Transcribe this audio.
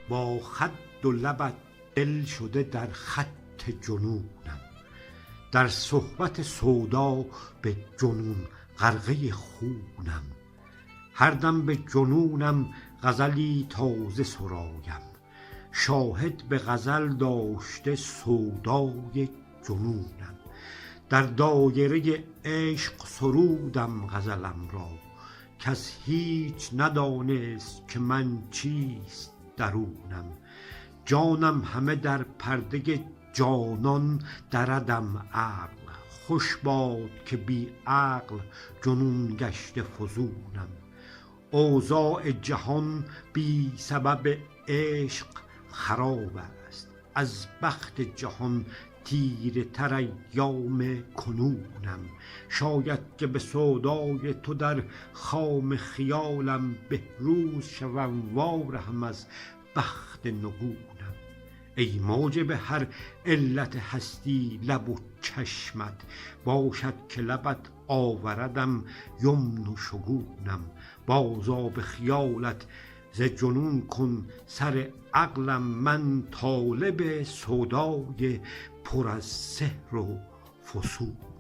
با خد و لبت دل شده در خط جنونم، در صحبت سودا به جنون غرقه خونم. هر دم به جنونم غزلی تازه سرایم، شاهد به غزل داشته سودای جنونم. در دایره عشق سرودم غزلم را، کس هیچ ندانست که من چیست درونم. جانم همه در پرده جانان دردم عقل، خوش باد که بی عقل جنون گشته فزونم. اوضاع جهان بی سبب عشق خراب است، از بخت جهان تیره تر ایام کنونم. شاید که به سودای تو در خام خیالم بهروز شوم وارهم از بخت نگونم. ای موجب هر علت هستی لب و چشمت، باشد که لبت آوردم یمن و شگونم. بازآ به خیالت ز جنون کن سر عقلم، من طالب سودای پر از سحر و فسونم.